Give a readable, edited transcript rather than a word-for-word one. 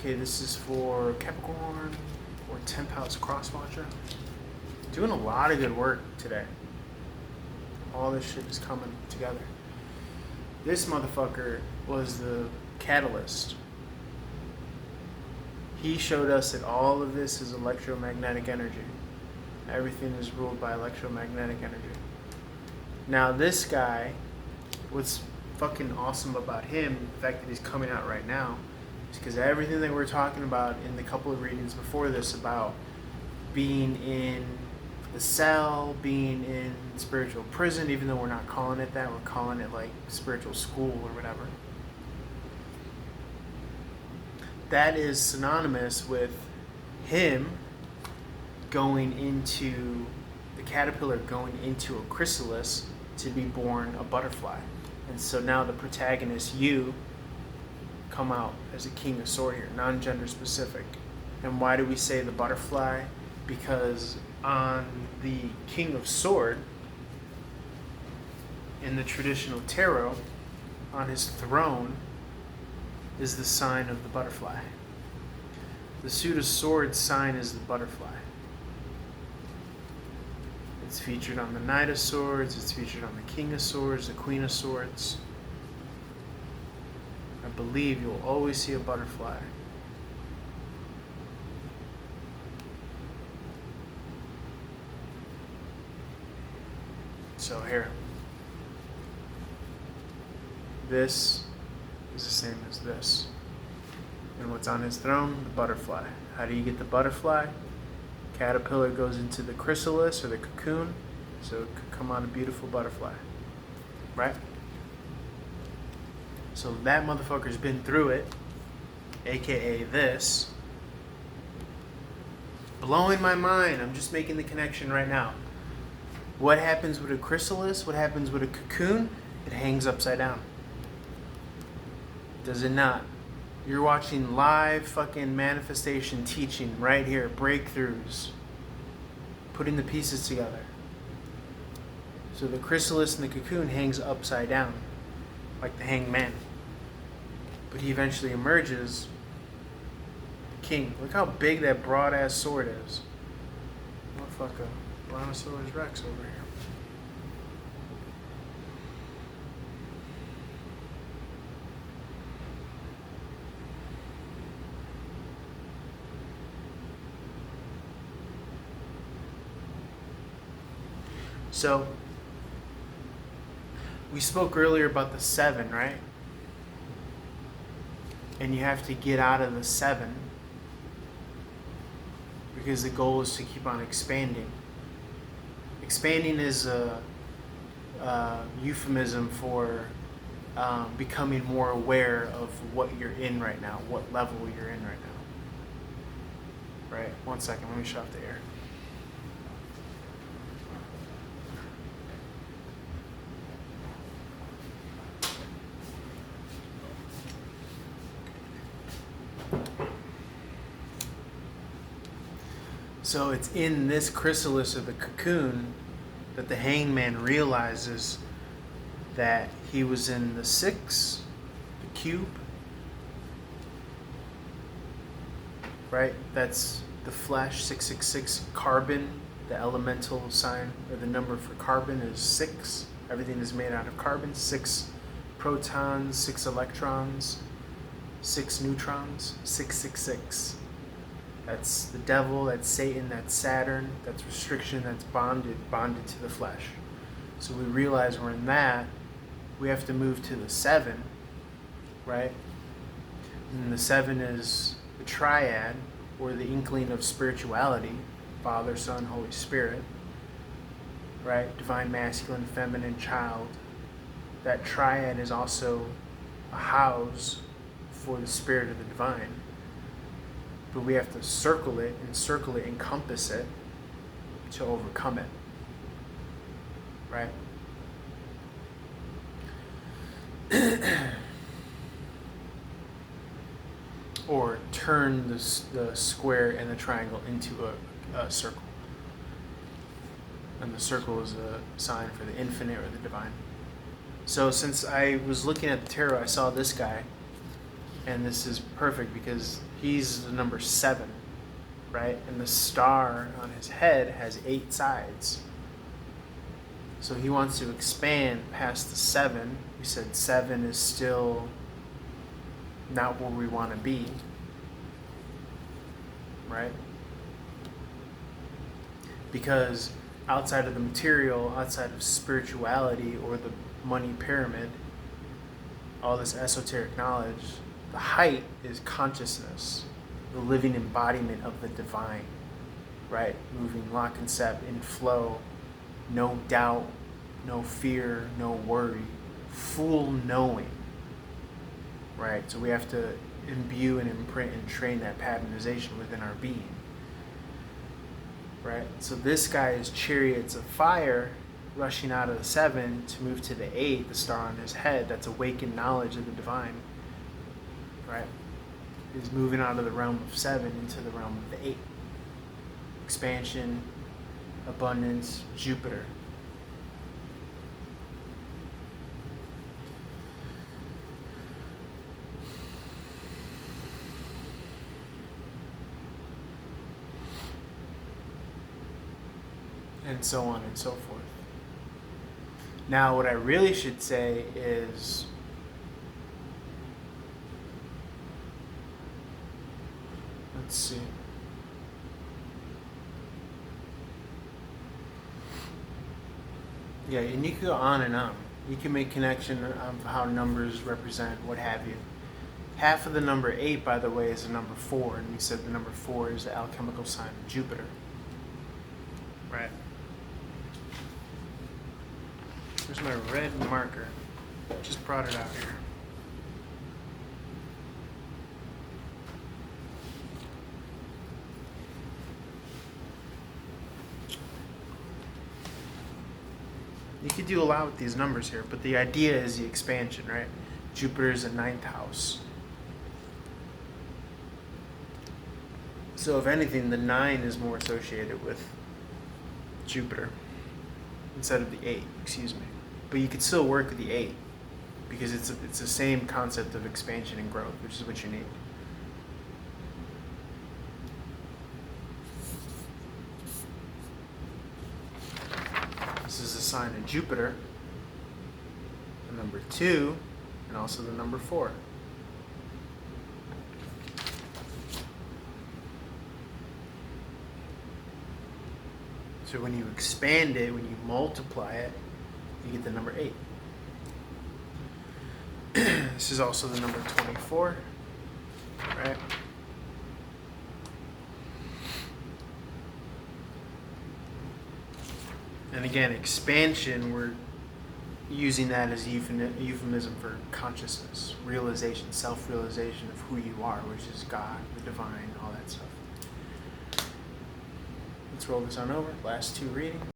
okay, this is for Capricorn or 10th house cross watcher. Doing a lot of good work today. All this shit is coming together. This motherfucker was the catalyst. He showed us that all of this is electromagnetic energy. Everything is ruled by electromagnetic energy. Now this guy, what's fucking awesome about him, the fact that he's coming out right now, is because everything that we're talking about in the couple of readings before this about being in the cell, being in spiritual prison, even though we're not calling it that, we're calling it like spiritual school or whatever. That is synonymous with him going into the caterpillar, going into a chrysalis to be born a butterfly. And so now the protagonist, you, come out as a king of sword here, non-gender specific. And why do we say the butterfly? Because on the king of sword, in the traditional tarot, on his throne is the sign of the butterfly. The suit of swords sign is the butterfly. It's featured on the Knight of Swords, it's featured on the King of Swords, the Queen of Swords. I believe you'll always see a butterfly. So here. This is the same as this. And what's on his throne? The butterfly. How do you get the butterfly? Caterpillar goes into the chrysalis or the cocoon, so it could come out a beautiful butterfly. Right? So that motherfucker's been through it, aka this. Blowing my mind. I'm just making the connection right now. What happens with a chrysalis? What happens with a cocoon? It hangs upside down. Does it not? You're watching live fucking manifestation teaching right here, breakthroughs, putting the pieces together. So the chrysalis and the cocoon hangs upside down, like the hanged man. But he eventually emerges king. Look how big that broad ass sword is. Motherfucker, Brontosaurus Rex over here. So, we spoke earlier about the 7, right? And you have to get out of the 7 because the goal is to keep on expanding. Expanding is a euphemism for becoming more aware of what you're in right now, what level you're in right now. Right? 1 second, let me shut off the air. So it's in this chrysalis of the cocoon that the hanged man realizes that he was in the 6, the cube, right? That's the flesh, 666, carbon, the elemental sign, or the number for carbon is 6. Everything is made out of carbon, 6 protons, 6 electrons, 6 neutrons, 666. That's the devil, that's Satan, that's Saturn, that's restriction, that's bonded to the flesh. So we realize we're in that. We have to move to the 7, right? And the 7 is the triad, or the inkling of spirituality, Father, Son, Holy Spirit, right? Divine masculine, feminine, child. That triad is also a house for the spirit of the divine. But we have to circle it, encompass it to overcome it. Right? Or turn the square and the triangle into a circle. And the circle is a sign for the infinite or the divine. So since I was looking at the tarot, I saw this guy. And this is perfect because he's the number 7, right? And the star on his head has 8 sides. So he wants to expand past the 7. We said 7 is still not where we want to be, right? Because outside of the material, outside of spirituality or the money pyramid, all this esoteric knowledge, the height is consciousness, the living embodiment of the divine, right? Moving lock and step in flow, no doubt, no fear, no worry, full knowing, right? So we have to imbue and imprint and train that patternization within our being, right? So this guy is chariots of fire rushing out of the 7 to move to the 8, the star on his head. That's awakened knowledge of the divine, right? Is moving out of the realm of 7 into the realm of the 8. Expansion, abundance, Jupiter. And so on and so forth. Now, what I really should say is, let's see. Yeah, and you can go on and on. You can make connection of how numbers represent what have you. Half of the number 8, by the way, is the number 4, and we said the number 4 is the alchemical sign of Jupiter. Right. Here's my red marker. Just brought it out here. You could do a lot with these numbers here, but the idea is the expansion, right? Jupiter is a 9th house. So if anything, the 9 is more associated with Jupiter instead of the 8, excuse me. But you could still work with the 8 because it's the same concept of expansion and growth, which is what you need. This is a sign of Jupiter, the number 2, and also the number 4. So when you expand it, when you multiply it, you get the number 8. This is also the number 24, right? And again, expansion, we're using that as a euphemism for consciousness, realization, self-realization of who you are, which is God, the divine, all that stuff. Let's roll this on over. Last 2 readings.